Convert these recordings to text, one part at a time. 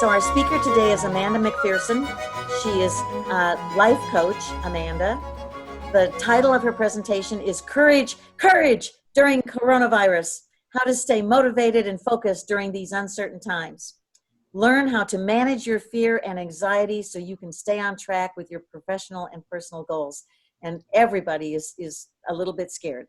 So our speaker today is Amanda McPherson. She is a life coach, Amanda. The title of her presentation is Courage During Coronavirus, How to Stay Motivated and Focused During These Uncertain Times. Learn how to manage your fear and anxiety so you can stay on track with your professional and personal goals. And everybody is a little bit scared.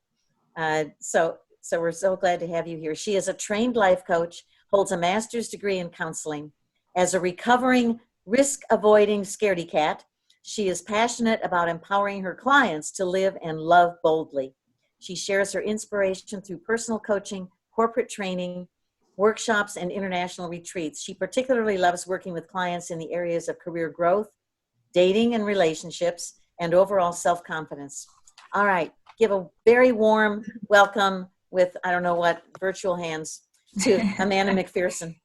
So we're so glad to have you here. She is a trained life coach, holds a master's degree in counseling. As a recovering, risk-avoiding scaredy cat, she is passionate about empowering her clients to live and love boldly. She shares her inspiration through personal coaching, corporate training, workshops, and international retreats. She particularly loves working with clients in the areas of career growth, dating and relationships, and overall self-confidence. All right, give a very warm welcome with, I don't know what, virtual hands to Amanda McPherson.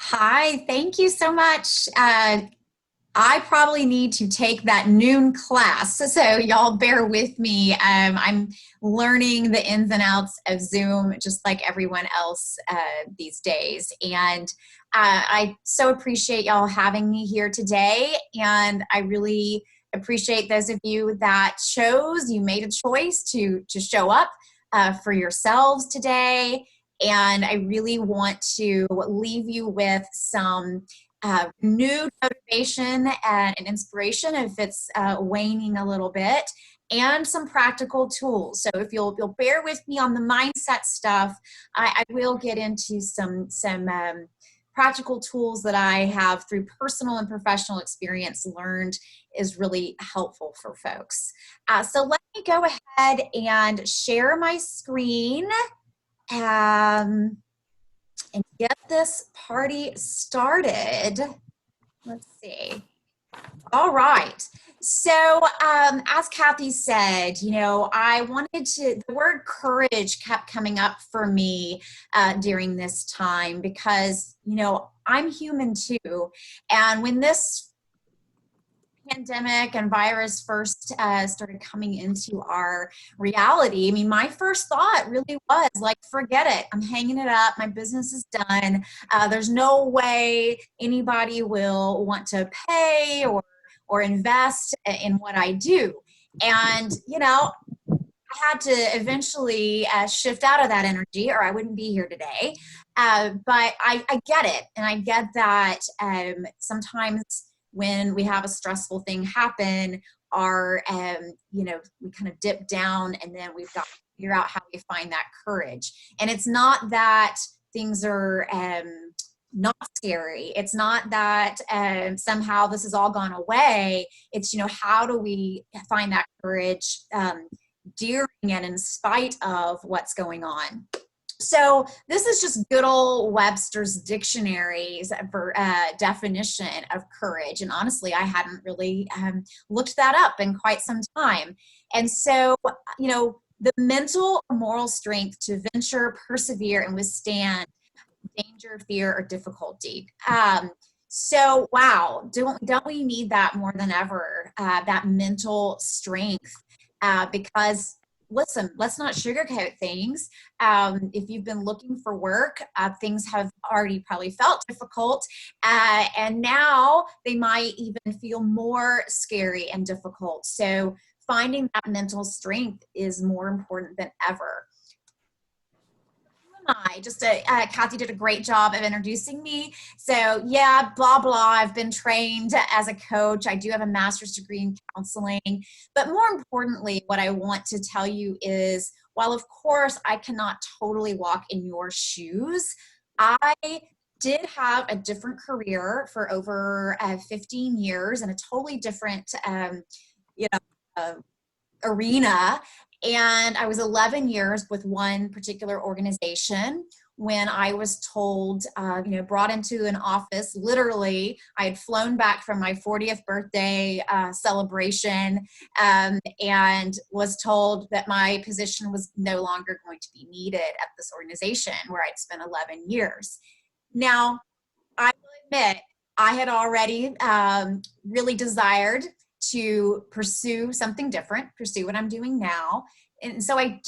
Hi, thank you so much. I probably need to take that noon class, so y'all bear with me. I'm learning the ins and outs of Zoom just like everyone else these days. And I so appreciate y'all having me here today. And I really appreciate those of you that you made a choice to show up for yourselves today. And I really want to leave you with some new motivation and inspiration if it's waning a little bit, and some practical tools. So if you'll bear with me on the mindset stuff, I will get into some practical tools that I have through personal and professional experience learned is really helpful for folks. So let me go ahead and share my screen and get this party started. Let's see. All right. So as Kathy said, the word courage kept coming up for me during this time because, I'm human too. And when this pandemic and virus first started coming into our reality, my first thought really was like, forget it. I'm hanging it up. My business is done. There's no way anybody will want to pay or invest in what I do. And, I had to eventually shift out of that energy or I wouldn't be here today. But I get it. And I get that sometimes when we have a stressful thing happen, we kind of dip down and then we've got to figure out how we find that courage. And it's not that things are not scary. It's not that somehow this has all gone away. It's, how do we find that courage during and in spite of what's going on? So this is just good old Webster's dictionaries for definition of courage. And honestly, I hadn't really looked that up in quite some time. And so, the mental or moral strength to venture, persevere, and withstand danger, fear, or difficulty. So, wow, don't we need that more than ever, that mental strength? Because listen, let's not sugarcoat things. If you've been looking for work, things have already probably felt difficult. And now they might even feel more scary and difficult. So finding that mental strength is more important than ever. Kathy did a great job of introducing me. So yeah, blah, blah. I've been trained as a coach. I do have a master's degree in counseling. But more importantly, what I want to tell you is, while of course I cannot totally walk in your shoes, I did have a different career for over 15 years in a totally different, arena. And I was 11 years with one particular organization when I was told, brought into an office. Literally, I had flown back from my 40th birthday celebration and was told that my position was no longer going to be needed at this organization where I'd spent 11 years. Now, I will admit, I had already really desired to pursue something different, pursue what I'm doing now. And so I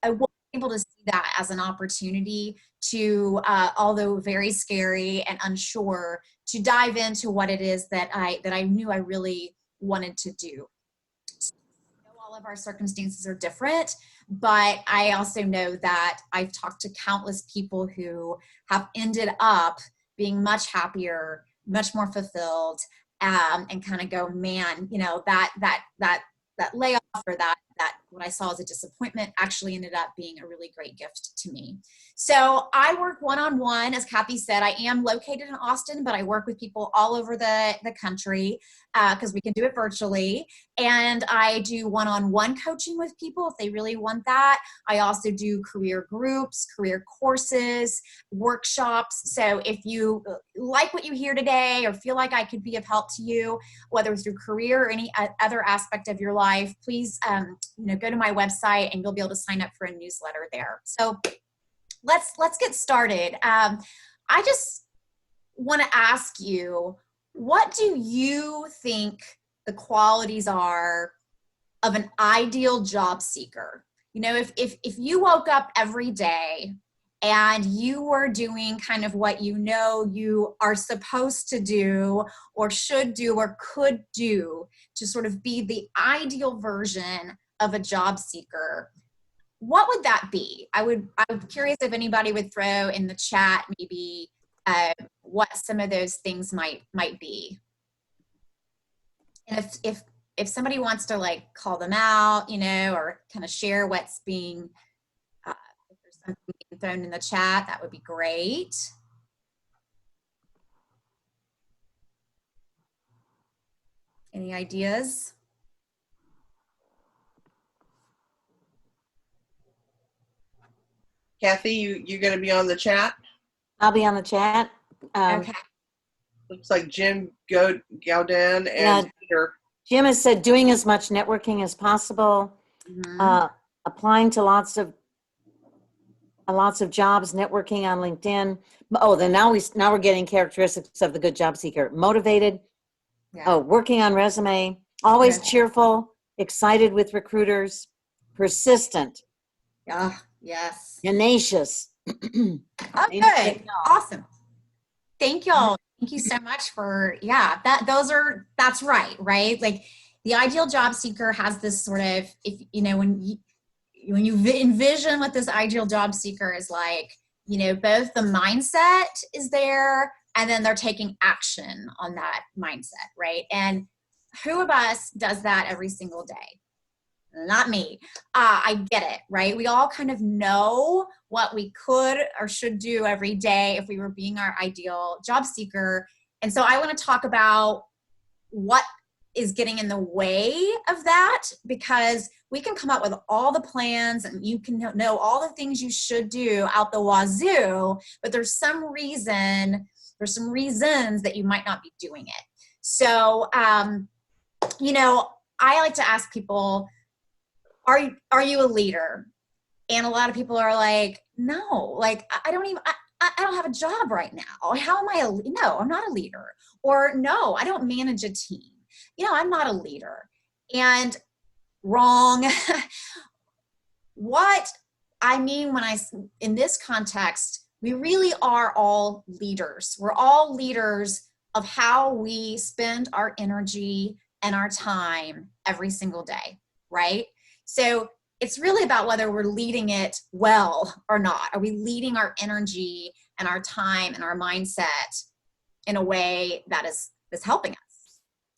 wanted able to see that as an opportunity to, although very scary and unsure, to dive into what it is that I knew I really wanted to do. So all of our circumstances are different, but I also know that I've talked to countless people who have ended up being much happier, much more fulfilled, and kind of go, man, you know, that layoff, or that what I saw as a disappointment actually ended up being a really great gift to me. So I work one-on-one, as Kathy said. I am located in Austin, but I work with people all over the country because we can do it virtually. And I do one-on-one coaching with people if they really want that. I also do career groups, career courses, workshops. So if you like what you hear today or feel like I could be of help to you, whether through career or any other aspect of your life, please go to my website and you'll be able to sign up for a newsletter there. So let's get started. I just want to ask you, what do you think the qualities are of an ideal job seeker? You know, if you woke up every day and you were doing kind of what you know you are supposed to do or should do or could do to sort of be the ideal version of a job seeker, what would that be? I'm curious if anybody would throw in the chat maybe what some of those things might be. And if somebody wants to like call them out, you know, or kind of share what's being, if there's something being thrown in the chat, that would be great. Any ideas? Kathy, you're going to be on the chat? I'll be on the chat. Okay. Looks like Jim Gaudin and Peter. Jim has said doing as much networking as possible, applying to lots of jobs, networking on LinkedIn. Oh, then now we're getting characteristics of the good job seeker. Motivated. Yeah. Oh, working on resume. Always cheerful, excited with recruiters, persistent. Yes. Tenacious. Okay. Awesome. Thank y'all. Thank you so much for, that's right? Like the ideal job seeker has this sort of, if you know, when you envision what this ideal job seeker is like, you know, both the mindset is there and then they're taking action on that mindset, right? And who of us does that every single day? Not me. I get it, right? We all kind of know what we could or should do every day if we were being our ideal job seeker. And so I want to talk about what is getting in the way of that, because we can come up with all the plans and you can know all the things you should do out the wazoo, but there's some reasons that you might not be doing it. So, you know, I like to ask people, are you a leader? And a lot of people are like, no, like I don't have a job right now. How am I no, I'm not a leader. Or no, I don't manage a team. You know, I'm not a leader. And wrong. What I mean when in this context, we really are all leaders. We're all leaders of how we spend our energy and our time every single day, right? So it's really about whether we're leading it well or not. Are we leading our energy and our time and our mindset in a way that is helping us?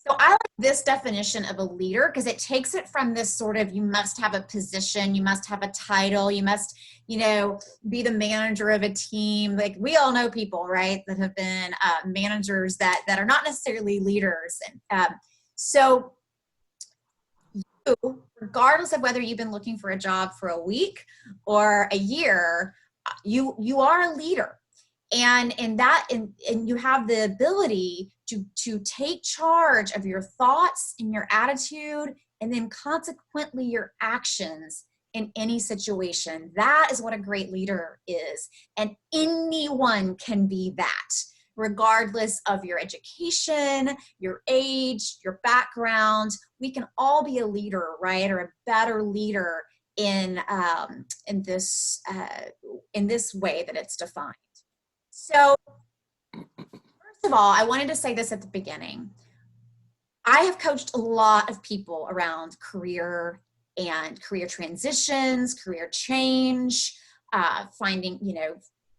So I like this definition of a leader because it takes it from this sort of, you must have a position, you must have a title, you must, you know, be the manager of a team. Like we all know people, right, that have been managers that are not necessarily leaders. And so regardless of whether you've been looking for a job for a week or a year, you are a leader. And you have the ability to take charge of your thoughts and your attitude, and then consequently your actions in any situation. That is what a great leader is. And anyone can be that, regardless of your education, your age, your background. We can all be a leader, right? Or a better leader in this way that it's defined. So first of all, I wanted to say this at the beginning. I have coached a lot of people around career and career transitions, career change, finding,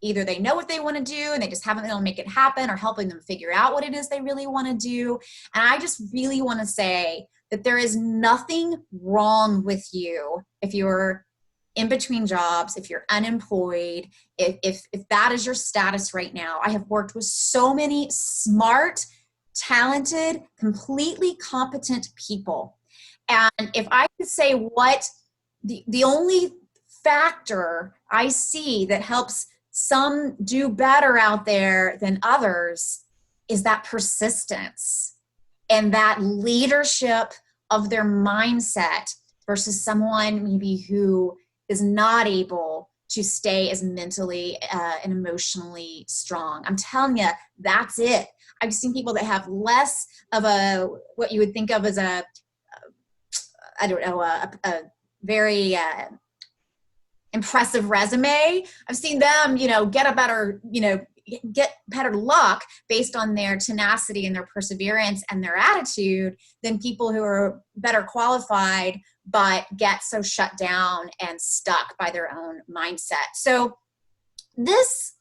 either they know what they want to do and they just haven't been able to make it happen, or helping them figure out what it is they really want to do. And I just really want to say that there is nothing wrong with you if you're in between jobs, if you're unemployed, if that is your status right now. I have worked with so many smart, talented, completely competent people. And if I could say what the only factor I see that helps some do better out there than others is that persistence and that leadership of their mindset versus someone maybe who is not able to stay as mentally and emotionally strong. I'm telling you, that's it. I've seen people that have less of what you would think of as a very impressive resume. I've seen them, get better luck based on their tenacity and their perseverance and their attitude than people who are better qualified but get so shut down and stuck by their own mindset. So this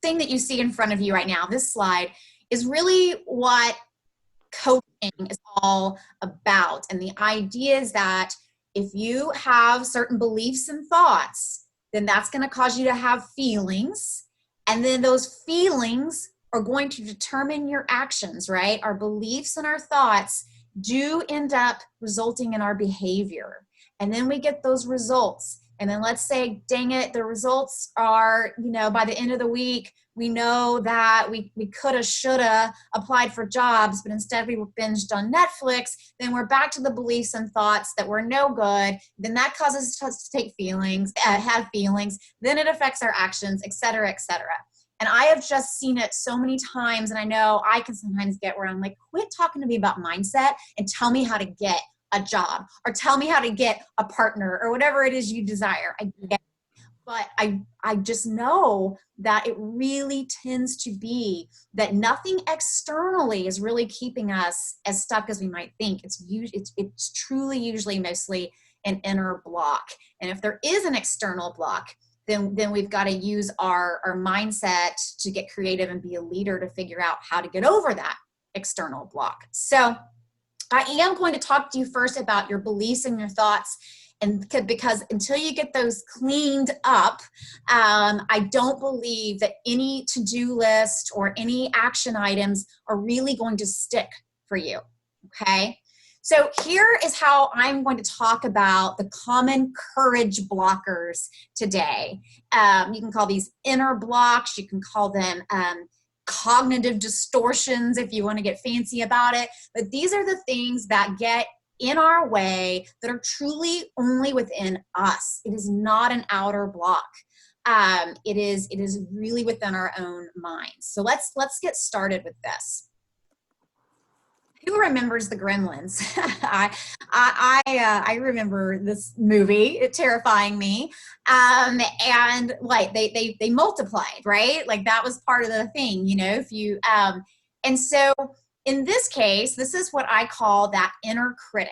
thing that you see in front of you right now, this slide, is really what coaching is all about. And the idea is that if you have certain beliefs and thoughts, then that's going to cause you to have feelings. And then those feelings are going to determine your actions, right? Our beliefs and our thoughts do end up resulting in our behavior. And then we get those results. And then let's say, dang it, the results are, by the end of the week, we know that we coulda, shoulda applied for jobs, but instead we binged on Netflix. Then we're back to the beliefs and thoughts that were no good. Then that causes us to take have feelings. Then it affects our actions, et cetera, et cetera. And I have just seen it so many times. And I know I can sometimes get where I'm like, quit talking to me about mindset and tell me how to get a job, or tell me how to get a partner, or whatever it is you desire. I get it. But I just know that it really tends to be that nothing externally is really keeping us as stuck as we might think. It's truly usually mostly an inner block. And if there is an external block, then we've got to use our mindset to get creative and be a leader to figure out how to get over that external block. So I am going to talk to you first about your beliefs and your thoughts, and because until you get those cleaned up, I don't believe that any to-do list or any action items are really going to stick for you, okay? So here is how I'm going to talk about the common courage blockers today. You can call these inner blocks. You can call them cognitive distortions if you want to get fancy about it. But these are the things that get in our way that are truly only within us. It is not an outer block. It is really within our own minds. So let's get started with this. Who remembers the Gremlins? I remember this movie, it terrifying me. And like they multiplied, right? Like that was part of the thing, if you, and so in this case, this is what I call that inner critic.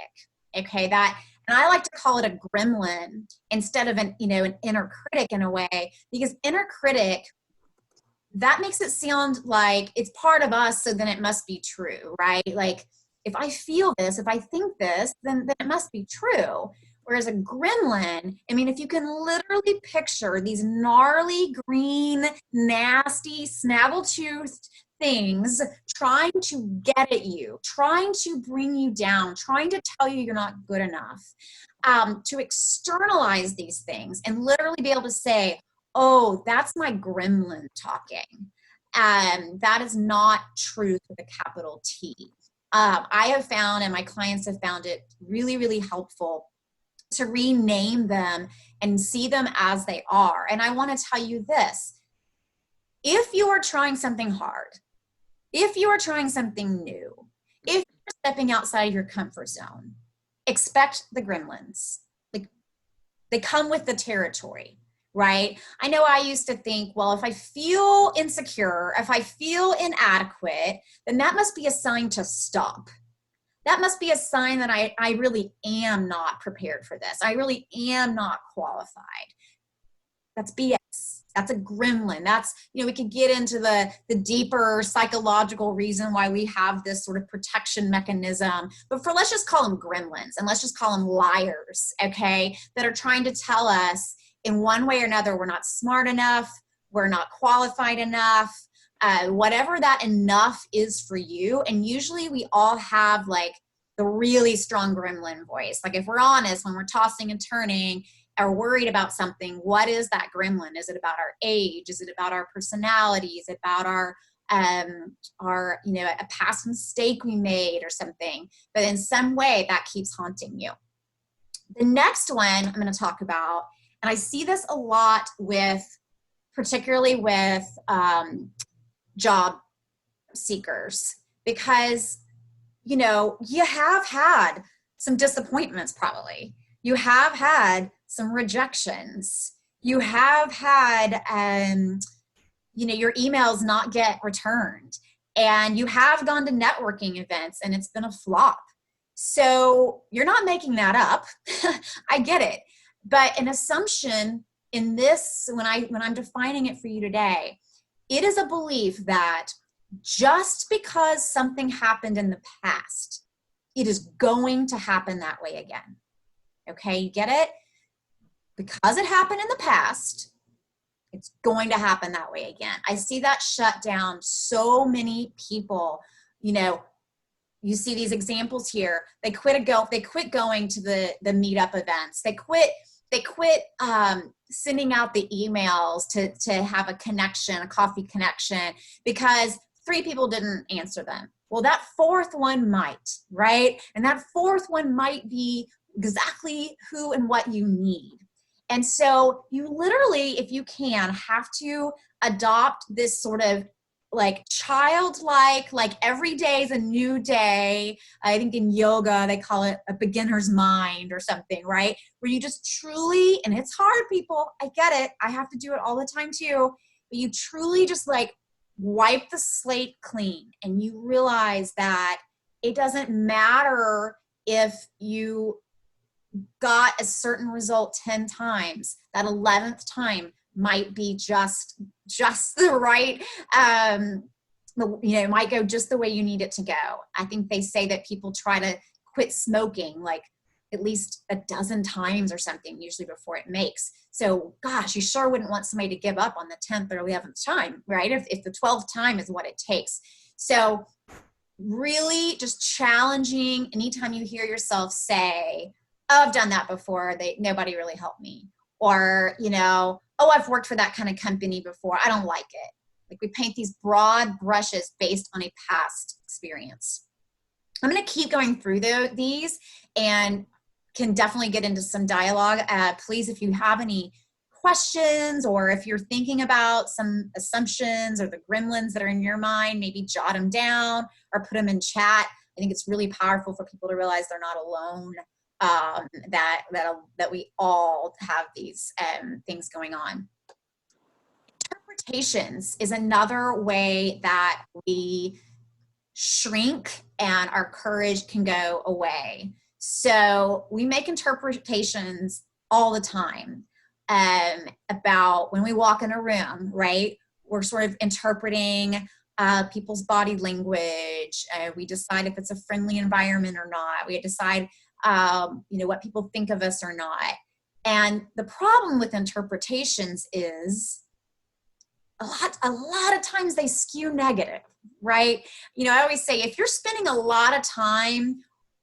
Okay. And I like to call it a gremlin instead of an inner critic in a way, because inner critic, that makes it sound like it's part of us, so then it must be true, right? Like, if I feel this, if I think this, then it must be true. Whereas a gremlin, if you can literally picture these gnarly, green, nasty, snaggle-toothed things trying to get at you, trying to bring you down, trying to tell you you're not good enough, to externalize these things and literally be able to say, oh, that's my gremlin talking. That is not truth with a capital T. I have found, and my clients have found it really, really helpful to rename them and see them as they are. And I want to tell you this. If you are trying something hard, if you are trying something new, if you're stepping outside of your comfort zone, expect the gremlins. Like, They come with the territory, right? I know I used to think, well, if I feel insecure, if I feel inadequate, then that must be a sign to stop. That must be a sign that I really am not prepared for this. I really am not qualified. That's BS. That's a gremlin. That's, we could get into the deeper psychological reason why we have this sort of protection mechanism. But let's just call them gremlins, and let's just call them liars, okay, that are trying to tell us in one way or another we're not smart enough, we're not qualified enough, whatever that enough is for you. And usually we all have like the really strong gremlin voice. Like if we're honest, when we're tossing and turning, are worried about something, what is that gremlin? Is it about our age? Is it about our personality? Is it about our a past mistake we made or something? But in some way that keeps haunting you. The next one I'm going to talk about, and I see this a lot particularly with job seekers, because, you have had some disappointments probably. You have had some rejections. You have had, your emails not get returned. And you have gone to networking events and it's been a flop. So you're not making that up. I get it. But an assumption in this, when I'm defining it for you today, it is a belief that just because something happened in the past, it is going to happen that way again. Okay, you get it? Because it happened in the past, it's going to happen that way again. I see that shut down so many people. You see these examples here. They quit going to the meetup events. They quit sending out the emails to have a connection, a coffee connection, because 3 people didn't answer them. Well, that 4th one might, right? And that 4th one might be exactly who and what you need. And so you literally, if you can, have to adopt this sort of like childlike, like every day is a new day. I think in yoga, they call it a beginner's mind or something, right? Where you just truly, and it's hard, people, I get it. I have to do it all the time too. But you truly just like wipe the slate clean, and you realize that it doesn't matter if you got a certain result 10 times, that 11th time might be just the right, it might go just the way you need it to go. I think they say that people try to quit smoking like at least a dozen times or something, usually before it makes. So gosh, you sure wouldn't want somebody to give up on the 10th or 11th time, right? If the 12th time is what it takes. So really just challenging anytime you hear yourself say, oh, I've done that before. Nobody really helped me. Or, oh, I've worked for that kind of company before. I don't like it. Like we paint these broad brushes based on a past experience. I'm going to keep going through these and can definitely get into some dialogue. Please, if you have any questions or if you're thinking about some assumptions or the gremlins that are in your mind, maybe jot them down or put them in chat. I think it's really powerful for people to realize they're not alone. That we all have these things going on. Interpretations is another way that we shrink and our courage can go away. So we make interpretations all the time about when we walk in a room, right? We're sort of interpreting people's body language. We decide if it's a friendly environment or not. We decide what people think of us or not. And the problem with interpretations is a lot of times they skew negative, right? I always say, if you're spending a lot of time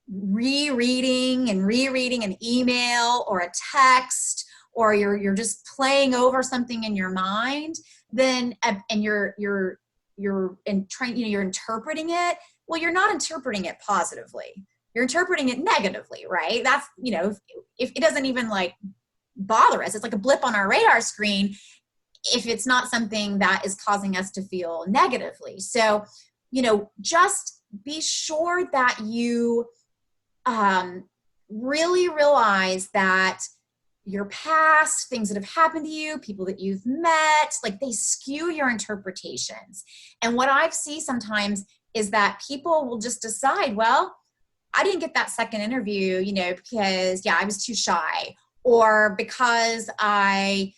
rereading an email or a text, or you're just playing over something in your mind, then and you're interpreting it, well, you're not interpreting it positively. You're interpreting it negatively, right? That's, if it doesn't even like bother us, it's like a blip on our radar screen if it's not something that is causing us to feel negatively. So, just be sure that you really realize that your past, things that have happened to you, people that you've met, like they skew your interpretations. And what I see sometimes is that people will just decide, well, I didn't get that second interview, because I was too shy, or because I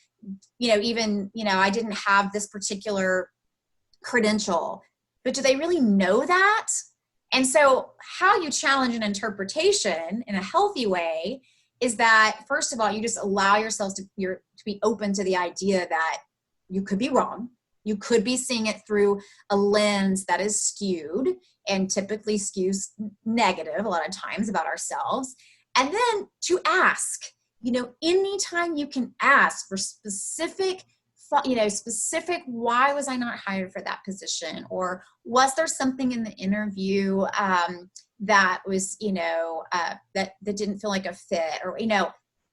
didn't have this particular credential. But do they really know that? And so how you challenge an interpretation in a healthy way is that, first of all, you just allow yourselves to be open to the idea that you could be wrong. You could be seeing it through a lens that is skewed, and typically skews negative a lot of times about ourselves. And then to ask, anytime you can ask for specific, why was I not hired for that position? Or was there something in the interview that was, that didn't feel like a fit? Or,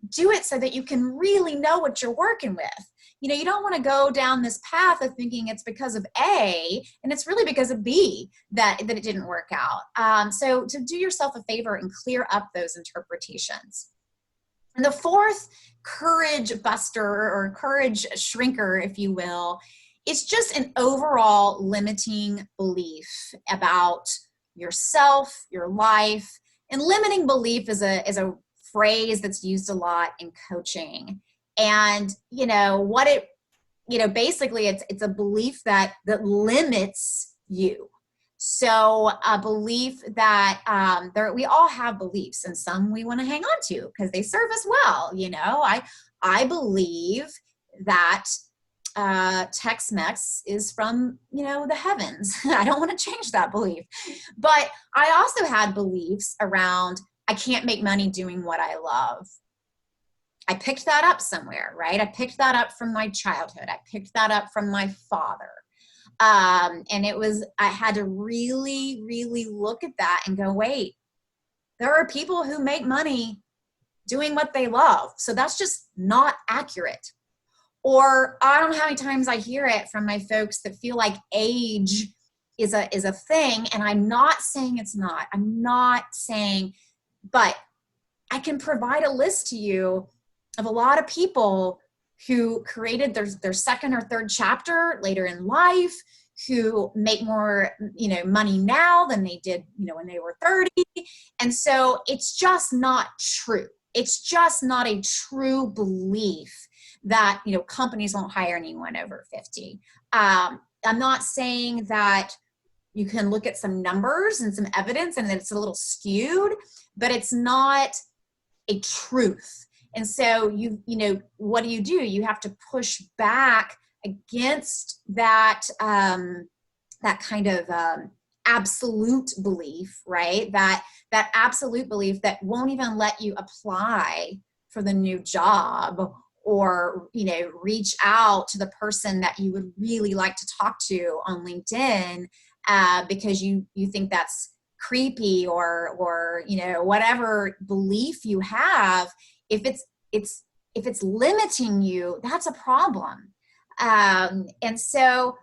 do it so that you can really know what you're working with. You don't want to go down this path of thinking it's because of A and it's really because of B that it didn't work out. So to do yourself a favor and clear up those interpretations. And the fourth courage buster or courage shrinker, if you will, is just an overall limiting belief about yourself, your life. And limiting belief is a phrase that's used a lot in coaching. And, basically it's a belief that limits you. So a belief that we all have beliefs, and some we want to hang on to because they serve us well. I believe that Tex-Mex is from, the heavens. I don't want to change that belief. But I also had beliefs around, I can't make money doing what I love. I picked that up somewhere, right? I picked that up from my childhood. I picked that up from my father. And I had to really, really look at that and go, wait, there are people who make money doing what they love. So that's just not accurate. Or I don't know how many times I hear it from my folks that feel like age is a thing. And I'm not saying it's not. I'm not saying, but I can provide a list to you of a lot of people who created their second or third chapter later in life, who make more, money now than they did, when they were 30. And so it's just not true. It's just not a true belief that, companies won't hire anyone over 50. I'm not saying that you can look at some numbers and some evidence and that it's a little skewed, but it's not a truth. And so what do? You have to push back against that, that kind of absolute belief, right? That absolute belief that won't even let you apply for the new job, or, reach out to the person that you would really like to talk to on LinkedIn, because you think that's creepy, or whatever belief you have. If it's limiting you, that's a problem. And so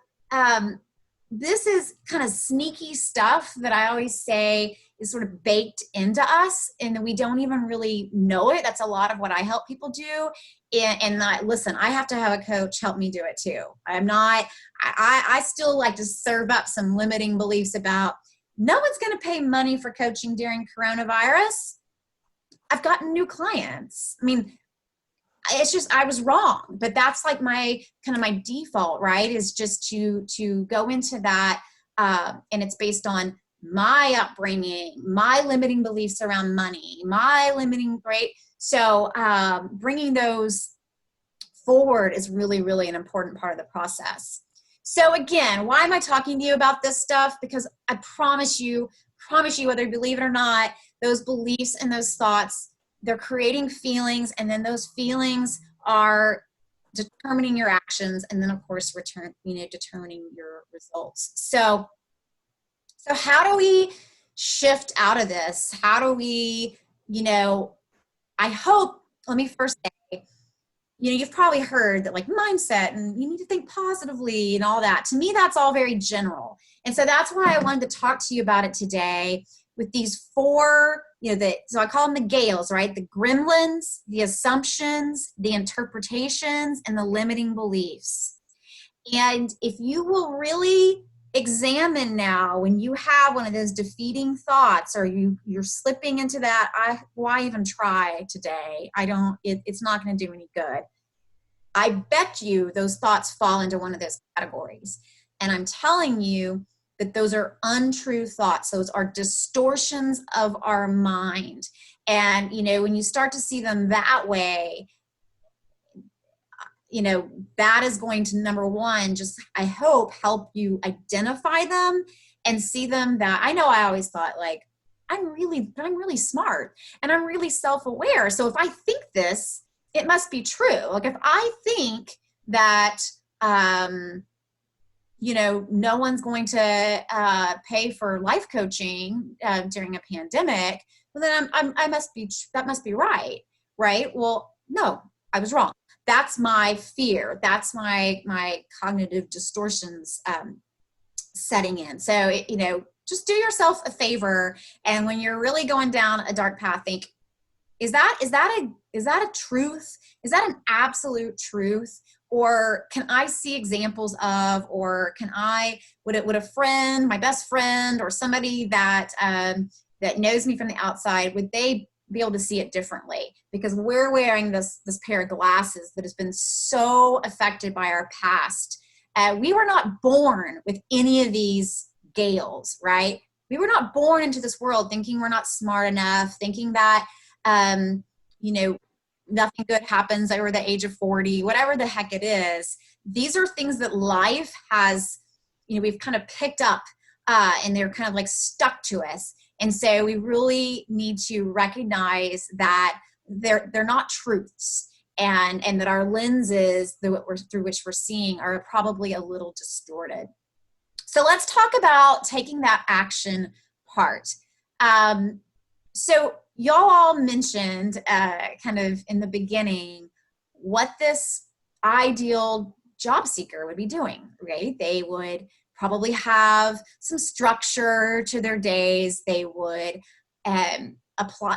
this is kind of sneaky stuff that I always say is sort of baked into us, and we don't even really know it. That's a lot of what I help people do. And listen, I have to have a coach help me do it too. I still like to serve up some limiting beliefs about no one's going to pay money for coaching during coronavirus. I've gotten new clients. I mean, it's just, I was wrong, but that's like my default, right? Is just to go into that. And it's based on my upbringing, my limiting beliefs around money, my limiting, right? So bringing those forward is really, really an important part of the process. So again, why am I talking to you about this stuff? Because I promise you, whether you believe it or not, those beliefs and those thoughts, they're creating feelings, and then those feelings are determining your actions, and then of course determining your results. So how do we shift out of this? How do we, I hope, let me first say, you've probably heard that, like, mindset and you need to think positively and all that. To me, that's all very general. And so that's why I wanted to talk to you about it today with these 4 so I call them the Gales, right? The gremlins, the assumptions, the interpretations, and the limiting beliefs. And if you will really examine now when you have one of those defeating thoughts, or you're slipping into that, why even try today? It's not going to do any good. I bet you those thoughts fall into one of those categories. And I'm telling you that those are untrue thoughts. Those are distortions of our mind. And, when you start to see them that way, that is going to, number one, just, I hope, help you identify them and see them that, I know I always thought, like, I'm really smart and I'm really self-aware. So if I think this, it must be true. Like, if I think that, no one's going to pay for life coaching during a pandemic, well, then that must be right. Right? Well, no, I was wrong. That's my fear. That's my cognitive distortions setting in. So, just do yourself a favor. And when you're really going down a dark path, think, is that a truth? Is that an absolute truth? Or can I see examples of, or would a friend, my best friend, or somebody that knows me from the outside, would they be able to see it differently? Because we're wearing this pair of glasses that has been so affected by our past. We were not born with any of these Gales, right? We were not born into this world thinking we're not smart enough, thinking that, nothing good happens over the age of 40, whatever the heck it is. These are things that life has, we've kind of picked up and they're kind of like stuck to us. And so we really need to recognize that they're not truths, and that our lenses through which we're seeing are probably a little distorted. So let's talk about taking that action part. So y'all all mentioned kind of in the beginning what this ideal job seeker would be doing, right? They would probably have some structure to their days. They would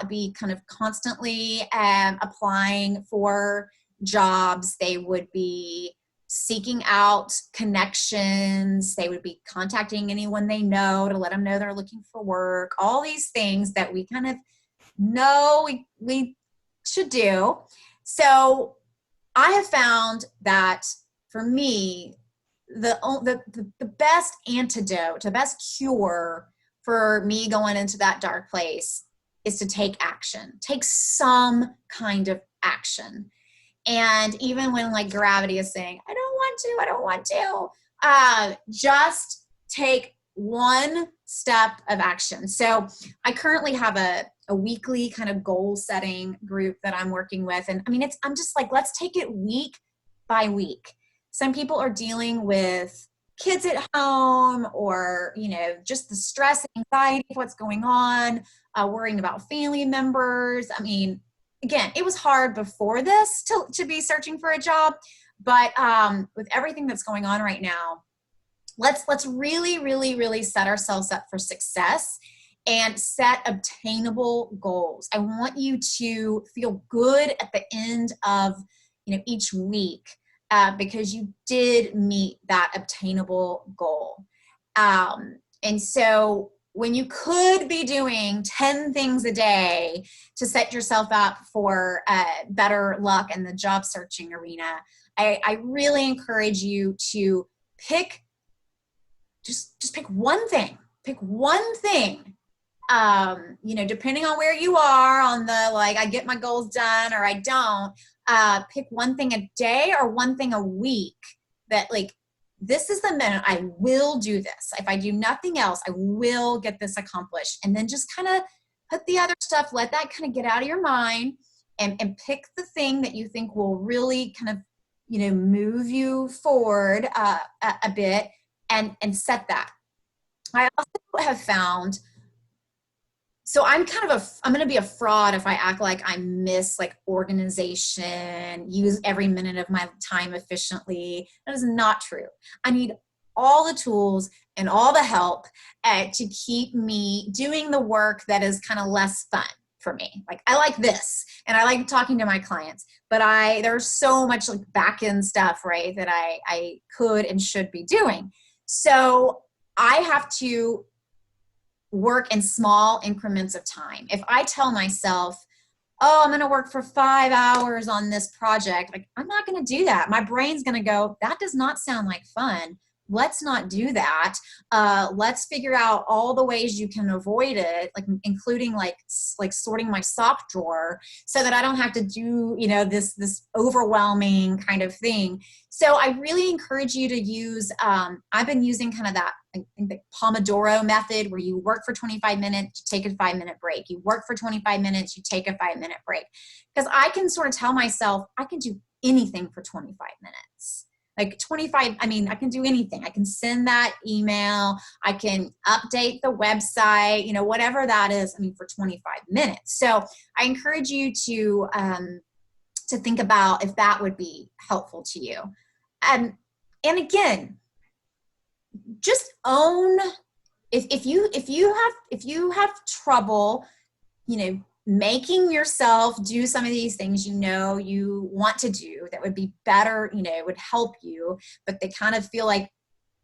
be kind of constantly applying for jobs. They would be seeking out connections. They would be contacting anyone they know to let them know they're looking for work. All these things that we kind of know we should do. So I have found that for me, the best antidote, the best cure for me going into that dark place is to take action, take some kind of action. And even when like gravity is saying, I don't want to, just take one step of action. So I currently have a weekly kind of goal setting group that I'm working with. And I mean, I'm just like, let's take it week by week. Some people are dealing with kids at home, or, just the stress and anxiety of what's going on, worrying about family members. I mean, again, it was hard before this to be searching for a job, but with everything that's going on right now, let's really, really, really set ourselves up for success and set obtainable goals. I want you to feel good at the end of each week because you did meet that obtainable goal. And so when you could be doing 10 things a day to set yourself up for better luck in the job searching arena, I really encourage you to just pick one thing. Pick one thing. Depending on where you are on the, like, I get my goals done or I don't, pick one thing a day or one thing a week that, like, this is the minute I will do this. If I do nothing else, I will get this accomplished. And then just kind of put the other stuff, let that kind of get out of your mind, and pick the thing that you think will really kind of, move you forward a bit, and set that. I also have found, so I'm going to be a fraud if I act like I miss like organization, use every minute of my time efficiently. That is not true. I need all the tools and all the help to keep me doing the work that is kind of less fun for me. Like, I like this and I like talking to my clients, but there's so much like back end stuff, right, that I could and should be doing. So I have to work in small increments of time. If I tell myself, oh, I'm going to work for 5 hours on this project, like, I'm not going to do that. My brain's going to go, that does not sound like fun. Let's not do that. Let's figure out all the ways you can avoid it, like including like sorting my sock drawer so that I don't have to do, this overwhelming kind of thing. So I really encourage you to use, I've been using kind of that, I think, the Pomodoro method, where you work for 25 minutes, you take a 5-minute break. You work for 25 minutes, you take a 5-minute break. Because I can sort of tell myself, I can do anything for 25 minutes. Like 25, I mean, I can do anything. I can send that email. I can update the website, whatever that is, for 25 minutes. So I encourage you to think about if that would be helpful to you. And again, just own, if you have trouble, making yourself do some of these things you want to do that would be better, would help you, but they kind of feel like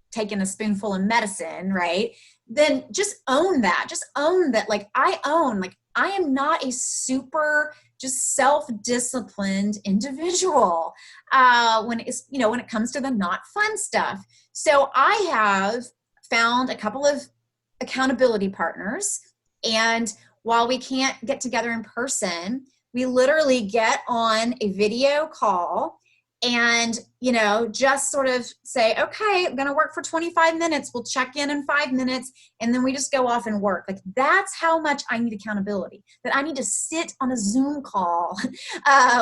taking a spoonful of medicine, right? Then just own that. Just own that. Like, I am not a super just self-disciplined individual when it comes to the not fun stuff. So I have found a couple of accountability partners, and while we can't get together in person, we literally get on a video call and, just sort of say, okay, I'm going to work for 25 minutes. We'll check in 5 minutes. And then we just go off and work. Like, that's how much I need accountability, that I need to sit on a Zoom call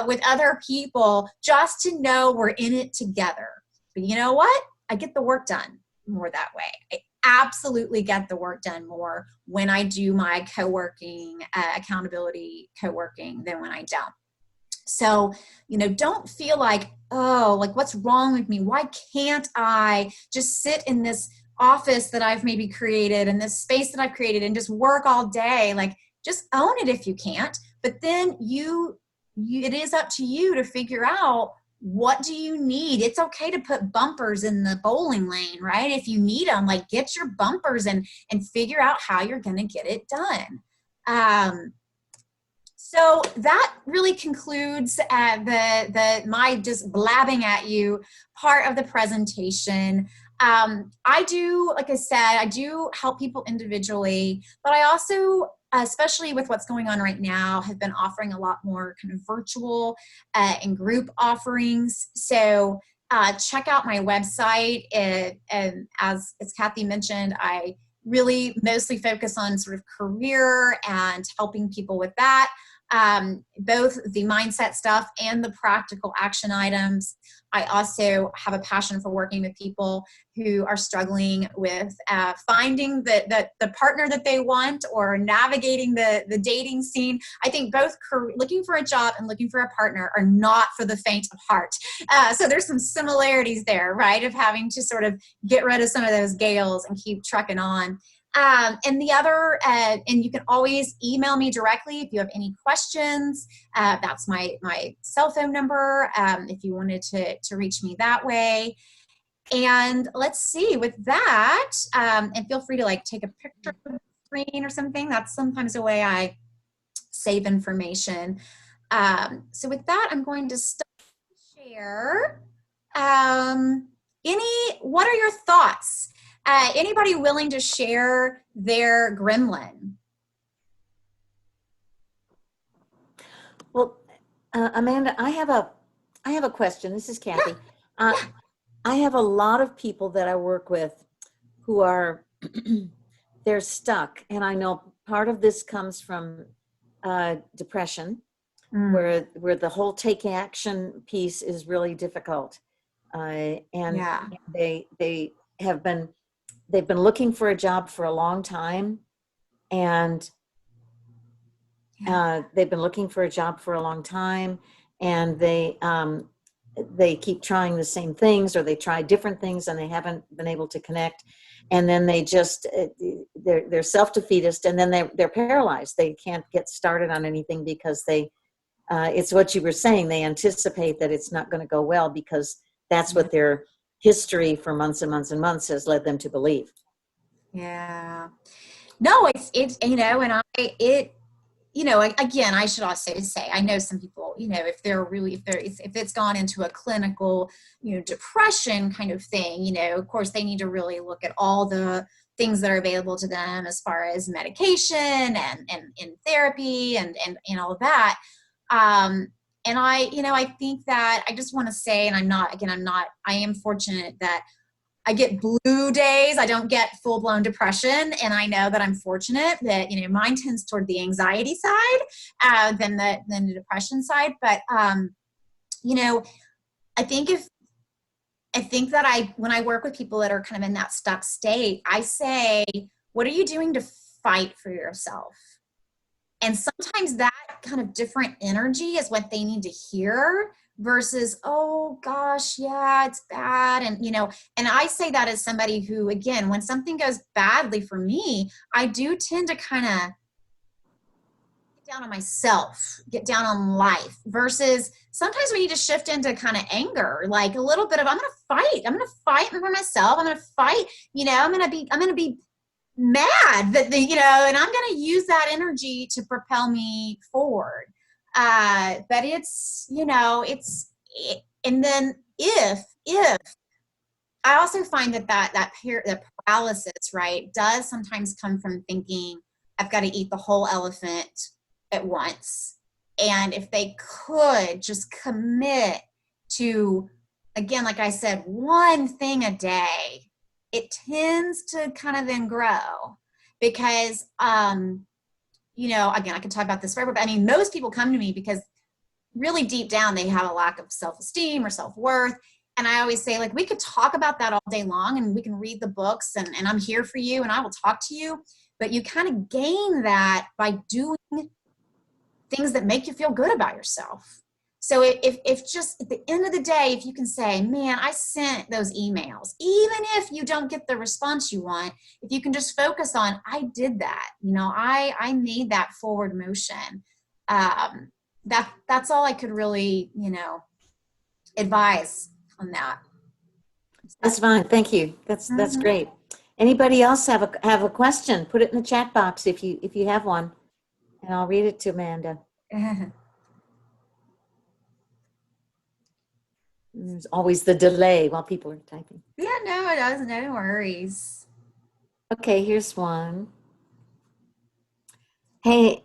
with other people just to know we're in it together. But you know what? I get the work done more that way. I absolutely get the work done more when I do my co-working, accountability co-working, than when I don't. So, don't feel like, oh, like, what's wrong with me? Why can't I just sit in this office that I've maybe created and this space that I've created and just work all day? Like, just own it if you can't. But then it is up to you to figure out, what do you need? It's okay to put bumpers in the bowling lane, right? If you need them, like, get your bumpers and figure out how you're going to get it done. So that really concludes my just blabbing at you part of the presentation. I do, like I said, I do help people individually, but I also, especially with what's going on right now, have been offering a lot more kind of virtual and group offerings. So check out my website. And as Kathy mentioned, I really mostly focus on sort of career and helping people with that. Both the mindset stuff and the practical action items. I also have a passion for working with people who are struggling with finding the partner that they want, or navigating the dating scene. I think both looking for a job and looking for a partner are not for the faint of heart. So there's some similarities there, right, of having to sort of get rid of some of those gales and keep trucking on. And the other, and you can always email me directly if you have any questions. That's my cell phone number, if you wanted to reach me that way. And let's see, with that, and feel free to like take a picture of the screen or something. That's sometimes the way I save information. So with that, I'm going to start to share. What are your thoughts? Anybody willing to share their gremlin? Well, Amanda, I have a question. This is Kathy. Yeah. I have a lot of people that I work with who are they're stuck, and I know part of this comes from depression, where the whole take action piece is really difficult, and yeah. They've been looking for a job for a long time, and they've been looking for a job for a long time, and they keep trying the same things, or they try different things and they haven't been able to connect. And then they just, they're self-defeatist, and then they're paralyzed. They can't get started on anything because it's what you were saying. They anticipate that it's not going to go well because that's what their history for months and months and months has led them to believe. Yeah. No, it's, and again, I should also say, I know some people, if it's gone into a clinical, depression kind of thing, of course they need to really look at all the things that are available to them as far as medication and therapy and all of that. And I think that I just want to say, and I am fortunate that I get blue days. I don't get full-blown depression. And I know that I'm fortunate that, mine tends toward the anxiety side than the depression side. But, I think that when I work with people that are kind of in that stuck state, I say, what are you doing to fight for yourself? And sometimes that kind of different energy is what they need to hear versus, oh gosh, yeah, it's bad. And, and I say that as somebody who, again, when something goes badly for me, I do tend to kind of get down on myself, get down on life, versus sometimes we need to shift into kind of anger, like a little bit of, I'm going to fight for myself. I'm going to fight, I'm going to be mad that and I'm going to use that energy to propel me forward. But it's, and then if I also find that paralysis, right, does sometimes come from thinking I've got to eat the whole elephant at once. And if they could just commit to, again, like I said, one thing a day, it tends to kind of then grow because, again, I could talk about this forever, but I mean, most people come to me because really deep down, they have a lack of self-esteem or self-worth. And I always say, like, we could talk about that all day long and we can read the books and I'm here for you and I will talk to you. But you kind of gain that by doing things that make you feel good about yourself. So if just at the end of the day, if you can say, man, I sent those emails, even if you don't get the response you want, if you can just focus on, I did that, I made that forward motion. That's all I could really, advise on that. That's fine. Thank you. That's great. Anybody else have a question? Put it in the chat box if you have one, and I'll read it to Amanda. There's always the delay while people are typing. Yeah, no, it doesn't. No worries. Okay, here's one. Hey,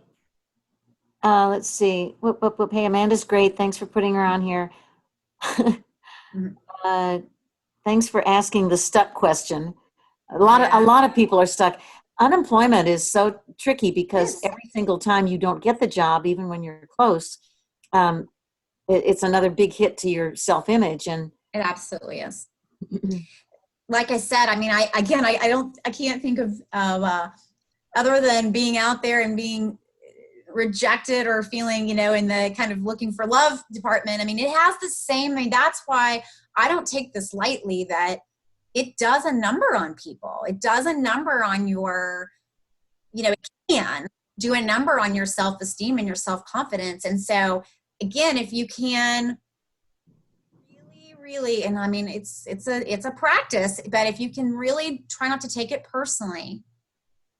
let's see. Whoop, whoop, whoop. Hey, Amanda's great. Thanks for putting her on here. Thanks for asking the stuck question. A lot of people are stuck. Unemployment is so tricky because every single time you don't get the job, even when you're close, it's another big hit to your self-image. And it absolutely is. Like I said, I mean, I can't think of other than being out there and being rejected or feeling, in the kind of looking for love department. I mean, it has the same, that's why I don't take this lightly, that it does a number on people. It does a number on your, it can do a number on your self-esteem and your self-confidence. And so again, if you can really, and I mean, it's a practice, but if you can really try not to take it personally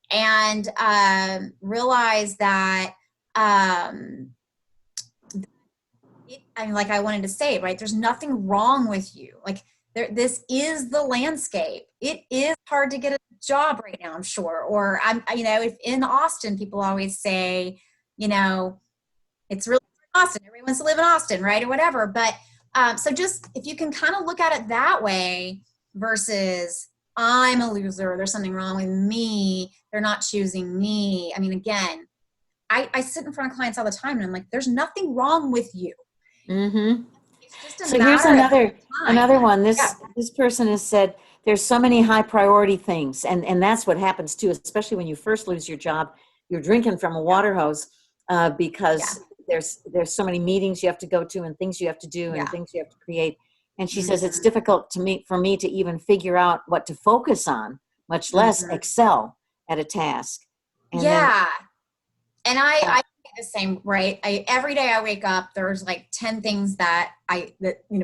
and realize that, like I wanted to say, right, there's nothing wrong with you. Like this is the landscape. It is hard to get a job right now, I'm sure. Or if in Austin, people always say, it's really Austin. Everyone wants to live in Austin, right? Or whatever. But so just if you can kind of look at it that way versus I'm a loser, there's something wrong with me, they're not choosing me. I mean, again, I sit in front of clients all the time and I'm like, there's nothing wrong with you. Mm-hmm. So here's another one. This person has said there's so many high priority things, and that's what happens too, especially when you first lose your job. You're drinking from a water hose because there's so many meetings you have to go to and things you have to do and things you have to create. And she says it's Mhm. difficult for me to even figure out what to focus on, much less Mhm. excel at a task. And then Yeah. And I think the same, right? Every day I wake up, there's like 10 things that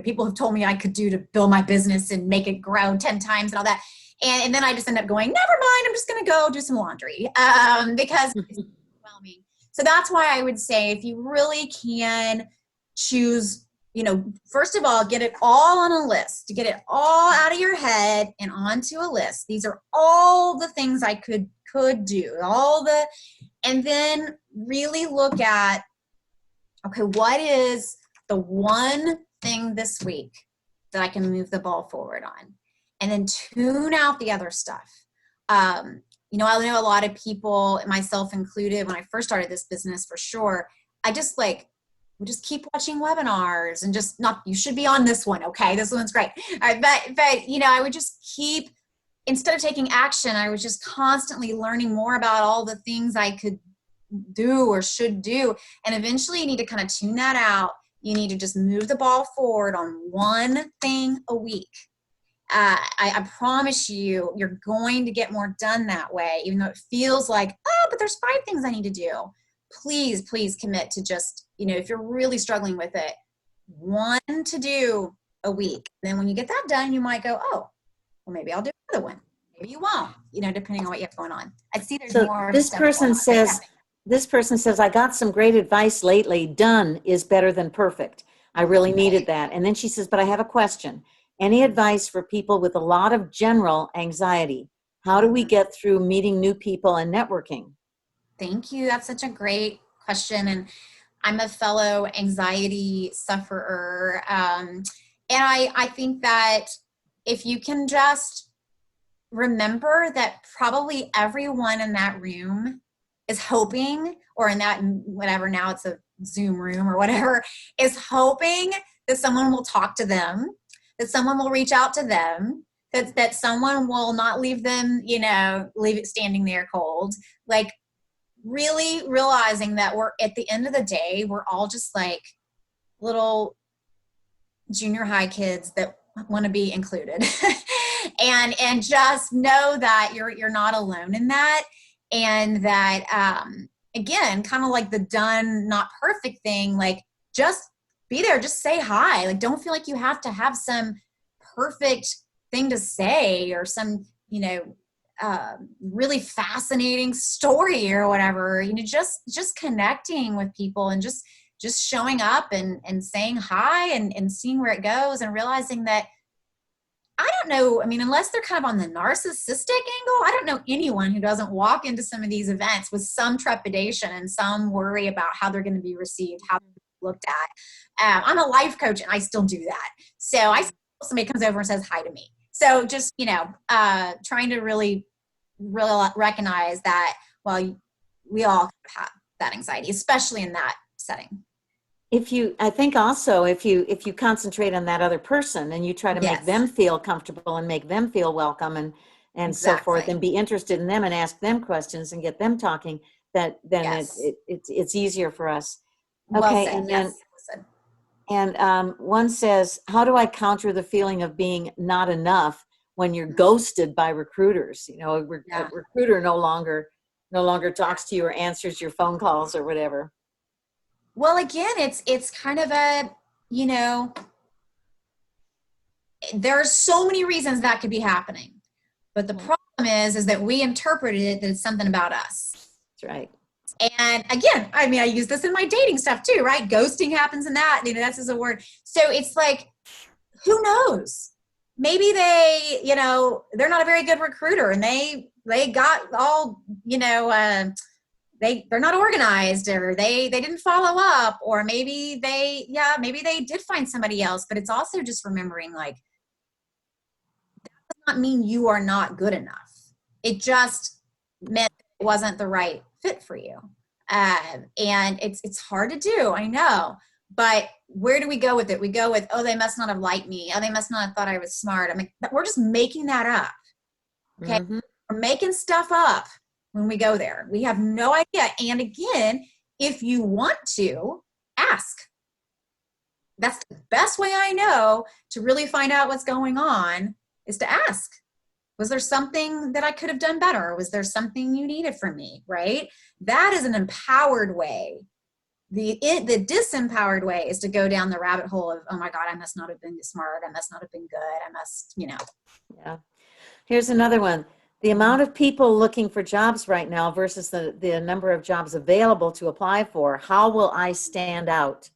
people have told me I could do to build my business and make it grow 10 times and all that. And then I just end up going, never mind, I'm just going to go do some laundry because it's overwhelming. So that's why I would say if you really can choose, first of all, get it all on a list, to get it all out of your head and onto a list. These are all the things I could do, and then really look at, okay, what is the one thing this week that I can move the ball forward on? And then tune out the other stuff. I know a lot of people, myself included, when I first started this business for sure, I just would just keep watching webinars and just you should be on this one. Okay. This one's great. All right. But I would just keep, instead of taking action, I was just constantly learning more about all the things I could do or should do. And eventually you need to kind of tune that out. You need to just move the ball forward on one thing a week. I promise you, you're going to get more done that way, even though it feels like, but there's 5 things I need to do. Please commit to just, if you're really struggling with it, one to do a week. And then when you get that done, you might go, well, maybe I'll do another one. Maybe you won't, depending on what you have going on. I see there's more. This person says, I got some great advice lately. Done is better than perfect. I really needed that. And then she says, but I have a question. Any advice for people with a lot of general anxiety? How do we get through meeting new people and networking? Thank you. That's such a great question. And I'm a fellow anxiety sufferer. And I think that if you can just remember that probably everyone in that room is hoping, or in that, whatever, now it's a Zoom room or whatever, is hoping that someone will talk to them, that someone will reach out to them, that someone will not leave them, leave it standing there cold. Like, really realizing that we're, at the end of the day, we're all just like little junior high kids that want to be included. and just know that you're not alone in that. And that, again, kind of like the done, not perfect thing, like just be there, just say hi. Like, don't feel like you have to have some perfect thing to say or some, really fascinating story or whatever, just connecting with people and just showing up and saying hi and seeing where it goes and realizing that, I don't know, I mean, unless they're kind of on the narcissistic angle, I don't know anyone who doesn't walk into some of these events with some trepidation and some worry about how they're going to be received, how they're looked at. I'm a life coach and I still do that. So somebody comes over and says hi to me. So just, trying to really recognize that, well, we all have that anxiety, especially in that setting. I think also if you concentrate on that other person and you try to make them feel comfortable and make them feel welcome and so forth, and be interested in them and ask them questions and get them talking, then it's easier for us. Okay, well said, and one says, how do I counter the feeling of being not enough when you're ghosted by recruiters? A recruiter no longer talks to you or answers your phone calls or whatever. Well, again, it's kind of a, there are so many reasons that could be happening. But the problem is that we interpreted it that it's something about us. That's right. And again, I mean, I use this in my dating stuff too, right? Ghosting happens in that, that's just a word. So it's like, who knows? Maybe they, they're not a very good recruiter and they got all, they're not organized, or they didn't follow up, or maybe they did find somebody else. But it's also just remembering, like, that does not mean you are not good enough. It just meant it wasn't the right fit for you. And it's hard to do, I know. But where do we go with it? We go with, they must not have liked me. Oh, they must not have thought I was smart. I mean, we're just making that up. Okay. Mm-hmm. We're making stuff up when we go there. We have no idea. And again, if you want to, ask. That's the best way I know to really find out what's going on, is to ask. Was there something that I could have done better? Was there something you needed from me, right? That is an empowered way. The disempowered way is to go down the rabbit hole of, oh my God, I must not have been smart. I must not have been good. I must, Yeah. Here's another one. The amount of people looking for jobs right now versus the number of jobs available to apply for. How will I stand out?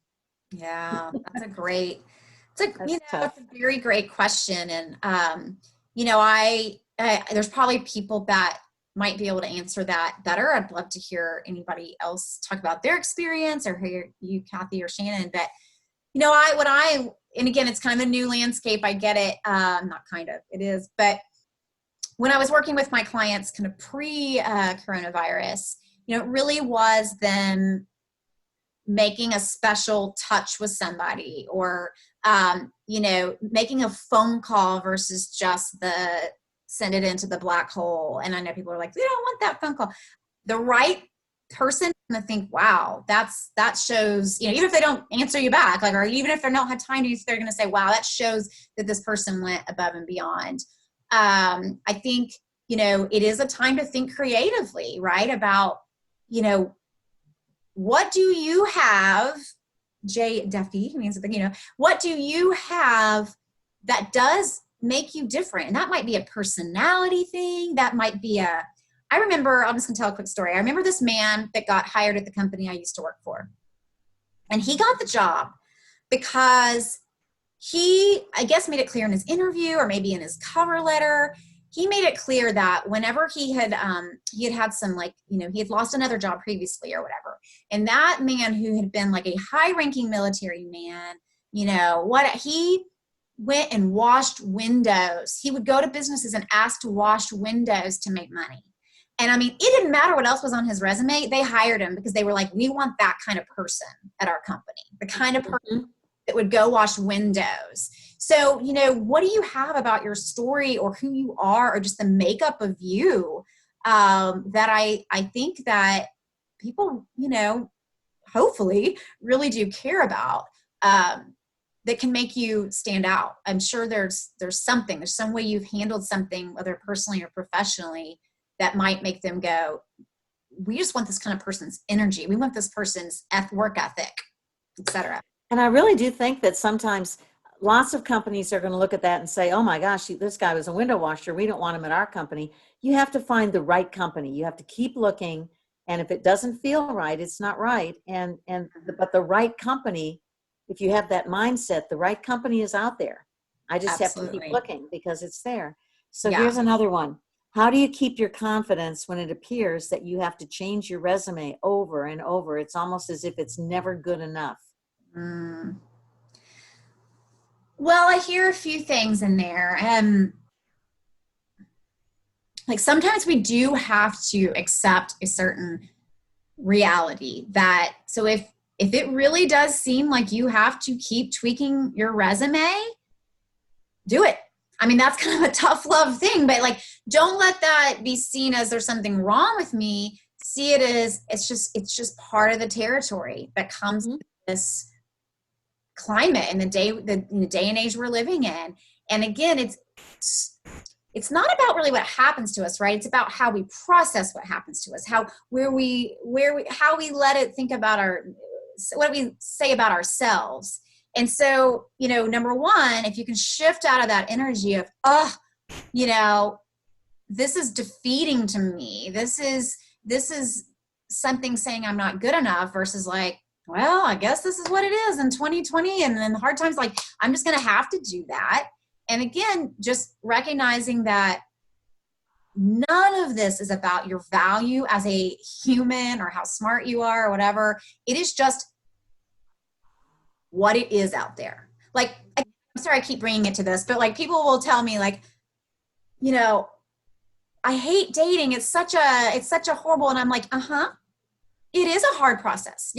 Yeah, that's Tough. it's a very great question. And, there's probably people that might be able to answer that better. I'd love to hear anybody else talk about their experience, or hear you, Kathy or Shannon. But, and again, it's kind of a new landscape. I get it. Not kind of, it is. But when I was working with my clients kind of pre-coronavirus, it really was them making a special touch with somebody, or, making a phone call versus just send it into the black hole. And I know people are like, we don't want that phone call. The right person to think, wow, that shows, even if they don't answer you back, like, or even if they don't have time to, they're going to say, wow, that shows that this person went above and beyond. I think, it is a time to think creatively, right? About, what do you have, Jay Duffy means, what do you have that does make you different? And that might be a personality thing. That might be I remember, I'm just gonna tell a quick story. I remember this man that got hired at the company I used to work for. And he got the job because he, I guess, made it clear in his interview, or maybe in his cover letter, he made it clear that whenever he had had some, he had lost another job previously or whatever. And that man, who had been like a high ranking military man, he went and washed windows. He would go to businesses and ask to wash windows to make money. And I mean, it didn't matter what else was on his resume. They hired him because they were like, we want that kind of person at our company, the kind of person that would go wash windows. So, what do you have about your story, or who you are, or just the makeup of you, that I think that people, hopefully really do care about, that can make you stand out. I'm sure there's some way you've handled something, whether personally or professionally, that might make them go, we just want this kind of person's energy. We want this person's work ethic, etc. And I really do think that sometimes lots of companies are going to look at that and say, oh my gosh, this guy was a window washer. We don't want him at our company. You have to find the right company. You have to keep looking. And if it doesn't feel right, it's not right. But the right company, if you have that mindset, the right company is out there. I just Absolutely. have to keep looking because it's there. So Here's another one. How do you keep your confidence when it appears that you have to change your resume over and over? It's almost as if it's never good enough. Well, I hear a few things in there. Like, sometimes we do have to accept a certain reality that, so if it really does seem like you have to keep tweaking your resume, do it. I mean, that's kind of a tough love thing, but don't let that be seen as there's something wrong with me. See it as it's just part of the territory that comes with this climate and the day and age we're living in. And again, it's not about really what happens to us, right? It's about how we process what happens to us, how we let it think about what do we say about ourselves. And so, number one, if you can shift out of that energy of, this is defeating to me. This is something saying I'm not good enough, versus well, I guess this is what it is in 2020. And then the hard times, I'm just going to have to do that. And again, just recognizing that none of this is about your value as a human or how smart you are or whatever. It is just what it is out there. I'm sorry I keep bringing it to this, but people will tell me I hate dating. It's such a horrible, and I'm like, it is a hard process.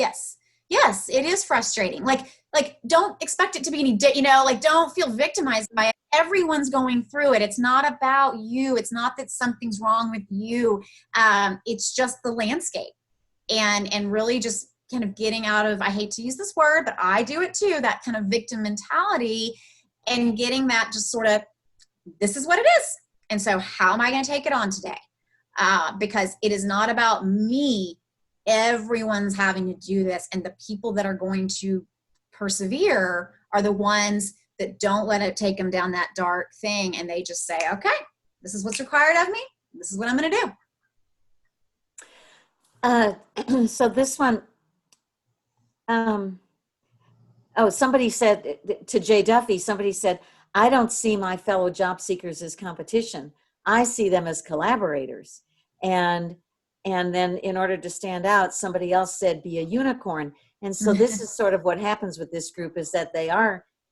Yes, it is frustrating. Don't expect it to be any, don't feel victimized by it. Everyone's going through it. It's not about you. It's not that something's wrong with you. It's just the landscape, and really just kind of getting out of, I hate to use this word, but I do it too, that kind of victim mentality, and getting that just sort of, this is what it is. And so how am I going to take it on today? Because it is not about me. Everyone's having to do this. And the people that are going to persevere are the ones that don't let it take them down that dark thing. And they just say, okay, this is what's required of me. This is what I'm going to do. So this one, somebody said to Jay Duffy, somebody said, I don't see my fellow job seekers as competition. I see them as collaborators. And then in order to stand out, somebody else said, be a unicorn. And so this is sort of what happens with this group, is that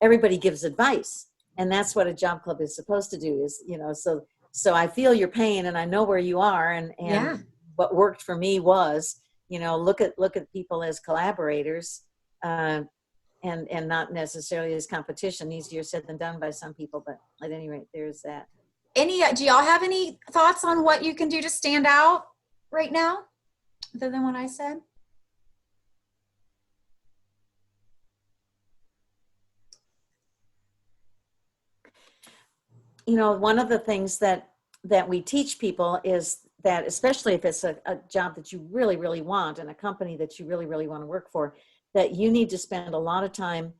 everybody gives advice. And that's what a job club is supposed to do, is, so I feel your pain and I know where you are. And what worked for me was, look at people as collaborators, and not necessarily as competition. Easier said than done by some people, but at any rate, there's that. Do y'all have any thoughts on what you can do to stand out right now, other than what I said? One of the things that we teach people is that, especially if it's a job that you really, really want, and a company that you really, really want to work for, that you need to spend a lot of time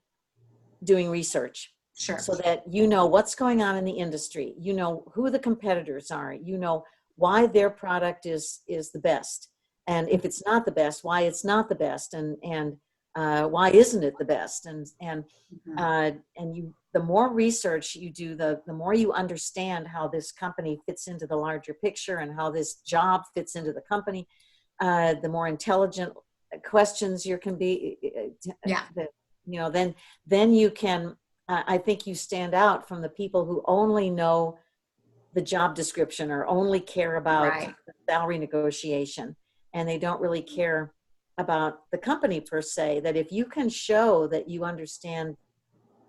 doing research. Sure. So that you know what's going on in the industry, who the competitors are, why their product is the best. And if it's not the best, why it's not the best, and why isn't it the best? And the more research you do, the more you understand how this company fits into the larger picture and how this job fits into the company, the more intelligent questions you can be. Then you can, I think you stand out from the people who only know the job description or only care about the salary negotiation, and they don't really care about the company per se. That if you can show that you understand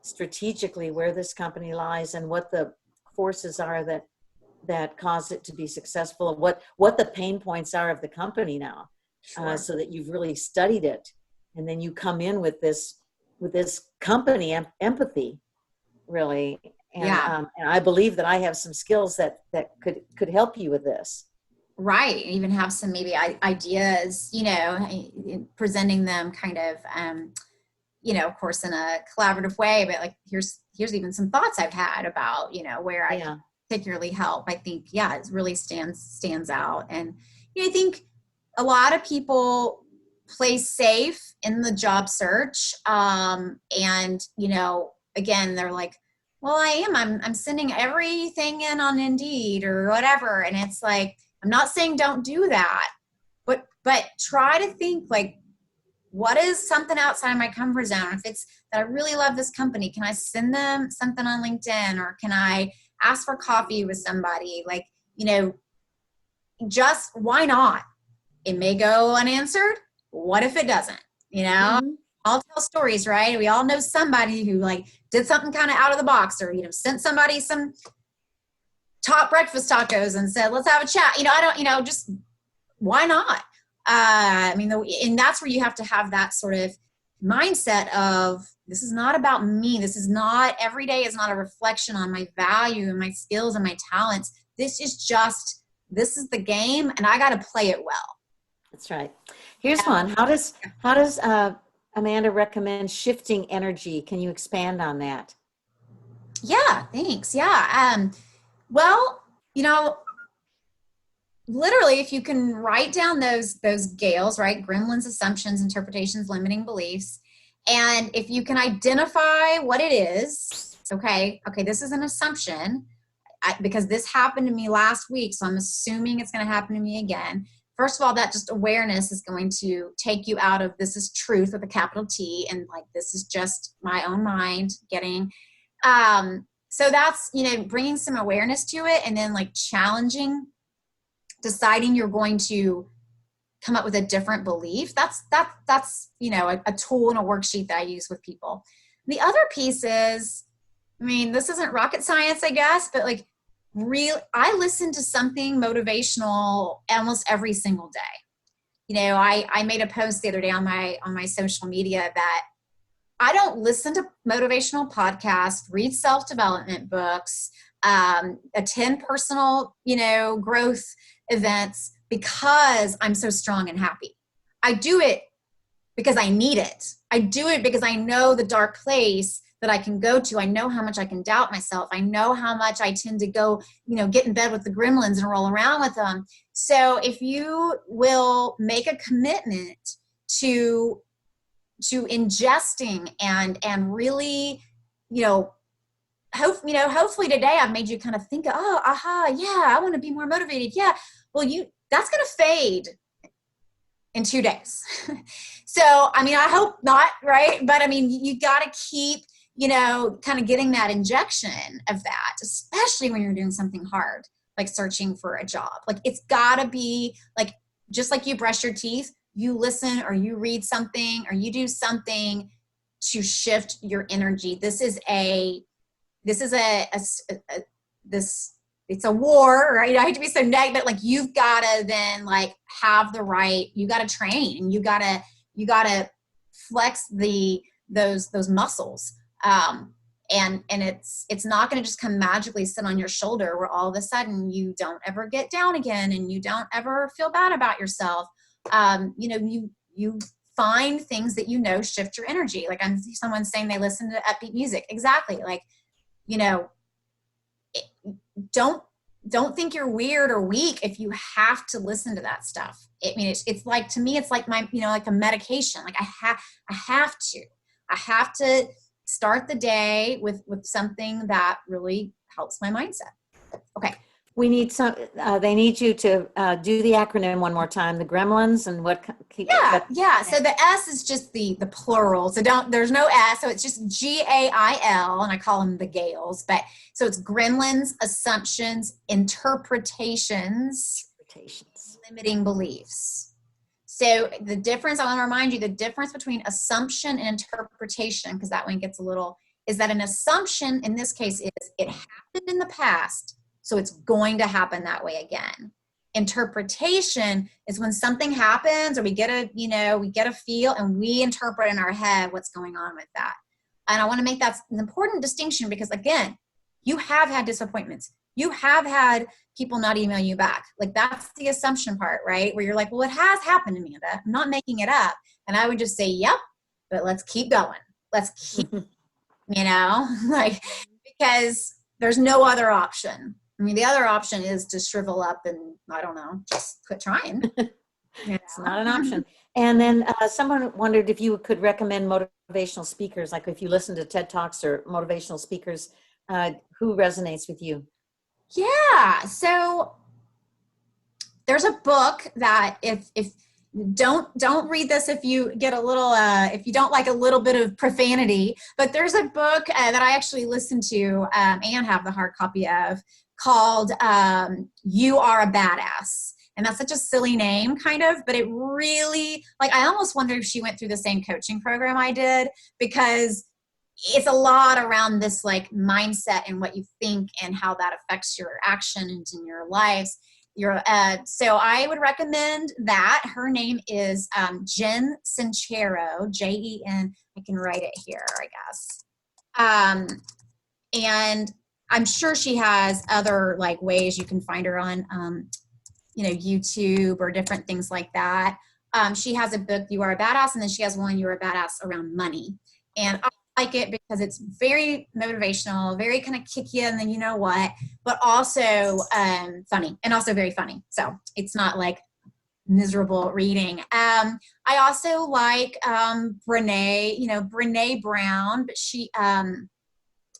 strategically where this company lies and what the forces are that cause it to be successful, what the pain points are of the company now, so that you've really studied it, and then you come in with this company empathy, really. And I believe that I have some skills that could help you with this. Right. Even have some maybe ideas, presenting them kind of, of course, in a collaborative way, but like, here's even some thoughts I've had about, where I can particularly help. I think, it really stands out. And, I think a lot of people play safe in the job search. And, again, they're like, well, I'm sending everything in on Indeed or whatever. And it's like, I'm not saying don't do that, but try to think like, what is something outside of my comfort zone? If it's that I really love this company, can I send them something on LinkedIn, or can I ask for coffee with somebody? Like, just why not? It may go unanswered. What if it doesn't? I'll tell stories, right? We all know somebody who like did something kind of out of the box, or, sent somebody some top breakfast tacos and said, let's have a chat. Just why not? And that's where you have to have that sort of mindset of, this is not about me. This is not, every day is not a reflection on my value and my skills and my talents. This is the game, and I got to play it well. That's right. Here's one. How does Amanda recommend shifting energy? Can you expand on that? Yeah, thanks. Yeah. Well, literally, if you can write down those GALEs, right? Gremlins, assumptions, interpretations, limiting beliefs. And if you can identify what it is, okay, this is an assumption because this happened to me last week, so I'm assuming it's going to happen to me again. First of all, that just awareness is going to take you out of this is truth with a capital T, and like, this is just my own mind getting, so that's, bringing some awareness to it, and then like challenging, deciding you're going to come up with a different belief. That's a tool and a worksheet that I use with people. The other piece is, this isn't rocket science, I guess, but like, I listen to something motivational almost every single day. I made a post the other day on my social media that I don't listen to motivational podcasts, read self-development books, attend personal, growth events because I'm so strong and happy. I do it because I need it. I do it because I know the dark place that I can go to. I know how much I can doubt myself. I know how much I tend to go, get in bed with the gremlins and roll around with them. So if you will make a commitment to ingesting and really, hopefully today I've made you kind of think, oh, aha, yeah, I want to be more motivated. Yeah. Well, that's going to fade in 2 days. So, I hope not, right? But you got to keep, kind of getting that injection of that, especially when you're doing something hard, like searching for a job. Like it's got to be like, just like you brush your teeth, you listen or you read something or you do something to shift your energy. It's a war, right? I hate to be so negative, but like you've got to then like have you got to train and you got to flex those muscles. And it's not going to just come magically sit on your shoulder where all of a sudden you don't ever get down again and you don't ever feel bad about yourself. You find things that shift your energy. Like someone's saying they listen to upbeat music. Exactly. Like, don't think you're weird or weak if you have to listen to that stuff. It's like, to me, it's like my, like a medication. Like I have to start the day with something that really helps my mindset. Okay. We need they need you to do the acronym one more time, the Gremlins and what? Yeah. So the S is just the plural. So there's no S. So it's just GAIL, and I call them the Gales. But so it's Gremlins, Assumptions, Interpretations, Limiting Beliefs. So the difference, I want to remind you, the difference between assumption and interpretation, because that one gets is that an assumption in this case is it happened in the past, so it's going to happen that way again. Interpretation is when something happens or we get a feel and we interpret in our head what's going on with that. And I want to make that an important distinction because, again, you have had disappointments. You have had people not email you back. Like that's the assumption part, right? Where you're like, well, it has happened, Amanda. I'm not making it up. And I would just say, yep, but let's keep going. Let's keep, like, because there's no other option. The other option is to shrivel up and, I don't know, just quit trying. It's not an option. And then someone wondered if you could recommend motivational speakers, like if you listen to TED Talks or motivational speakers, who resonates with you? Yeah. So there's a book that if don't read this if you get a little if you don't like a little bit of profanity, but there's a book that I actually listened to and have the hard copy of called You Are a Badass. And that's such a silly name kind of, but it really, like, I almost wonder if she went through the same coaching program I did, because it's a lot around this like mindset and what you think and how that affects your actions in your lives. So I would recommend that. Her name is Jen Sincero, Jen. I can write it here, I guess. And I'm sure she has other like ways you can find her on, YouTube or different things like that. She has a book, You Are a Badass, and then she has one, You Are a Badass around money. And I like it because it's very motivational, very kind of kick you and then you know what, but also funny, and also very funny. So it's not like miserable reading. I also like Brene Brown, but she and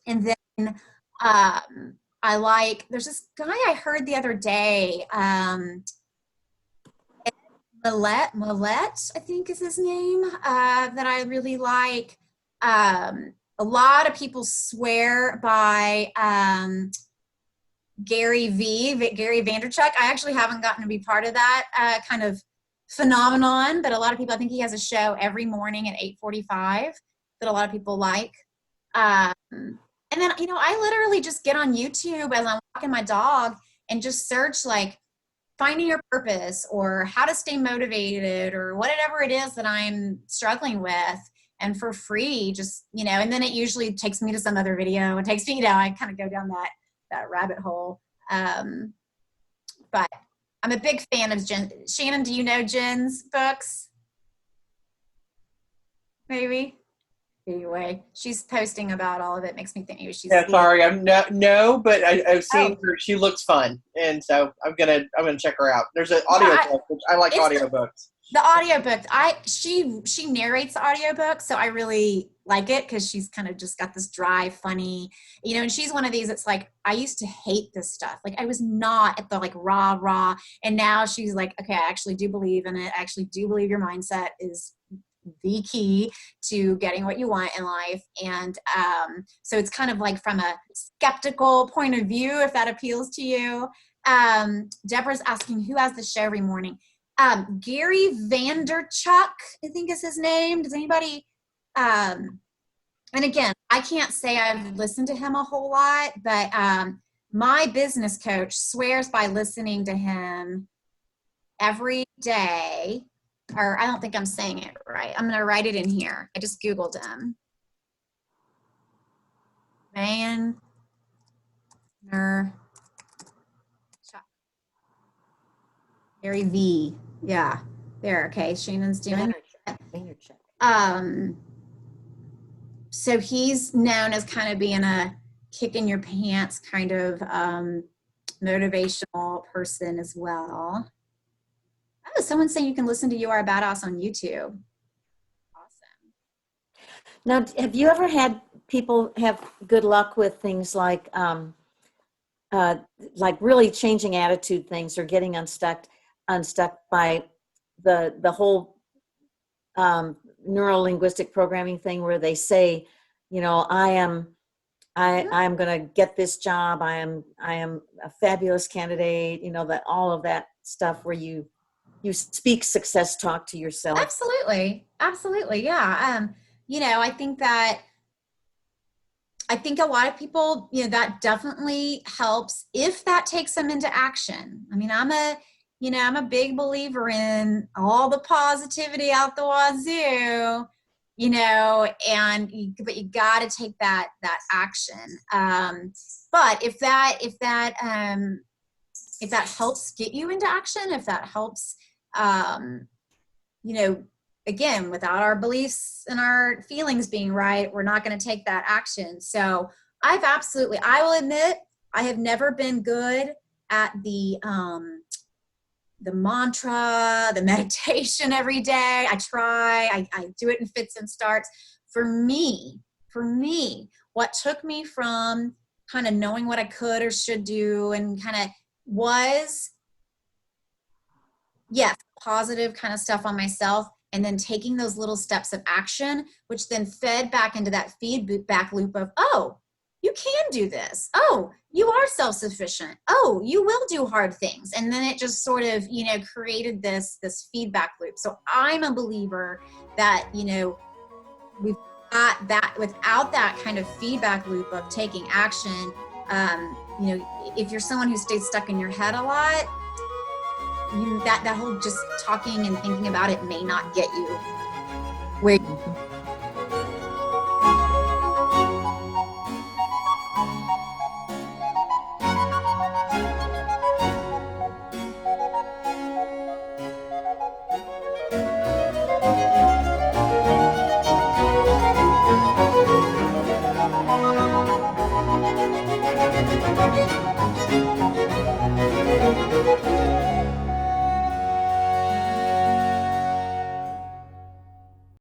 then I like, there's this guy I heard the other day, Millett, I think is his name, that I really like. A lot of people swear by Gary Vaynerchuk. I actually haven't gotten to be part of that kind of phenomenon, but a lot of people, I think he has a show every morning at 8:45 that a lot of people like. And then, I literally just get on YouTube as I'm walking my dog and just search like finding your purpose or how to stay motivated or whatever it is that I'm struggling with. And for free, just, and then it usually takes me to some other video. It takes me, I kind of go down that rabbit hole. But I'm a big fan of Jen. Shannon, do you know Jen's books? Maybe. Anyway, she's posting about all of it. Makes me think maybe she's. Yeah, sorry, I'm no, but I've seen her. She looks fun, and so I'm gonna check her out. There's an audiobook, which I like audiobooks. The audiobook, she narrates the audiobook, so I really like it because she's kind of just got this dry, funny, and she's one of these. It's like, I used to hate this stuff. Like, I was not at the like rah, and now she's like, okay, I actually do believe in it. I actually do believe your mindset is the key to getting what you want in life. And so it's kind of like from a skeptical point of view, if that appeals to you. Deborah's asking who has the show every morning. Gary Vanderchuck, I think is his name. Does anybody, and again, I can't say I've listened to him a whole lot, but my business coach swears by listening to him every day. Or I don't think I'm saying it right. I'm going to write it in here. I just Googled him. Gary V. Yeah. There. Okay. Shannon's doing it. So he's known as kind of being a kick in your pants kind of motivational person as well. Oh, someone's saying you can listen to You Are a Badass on YouTube. Awesome. Now, have you ever had people have good luck with things like really changing attitude things or getting unstuck by the whole neuro-linguistic programming thing where they say, I'm going to get this job. I am a fabulous candidate. That all of that stuff where you speak success talk to yourself. Absolutely. Yeah. I think a lot of people, that definitely helps if that takes them into action. I mean, I'm a big believer in all the positivity out the wazoo, but you got to take that action. But if that helps get you into action, if that helps, again, without our beliefs and our feelings being right, we're not going to take that action. So I will admit, I have never been good at the mantra, the meditation every day. I try, I do it in fits and starts. For me, what took me from kind of knowing what I could or should do and kind of was, yes, positive kind of stuff on myself, and then taking those little steps of action, which then fed back into that feedback loop of, oh, you can do this. Oh, you are self-sufficient. Oh, you will do hard things. And then it just sort of, created this feedback loop. So I'm a believer that, we've got that without that kind of feedback loop of taking action. If you're someone who stays stuck in your head a lot, that whole just talking and thinking about it may not get you where. Thank you.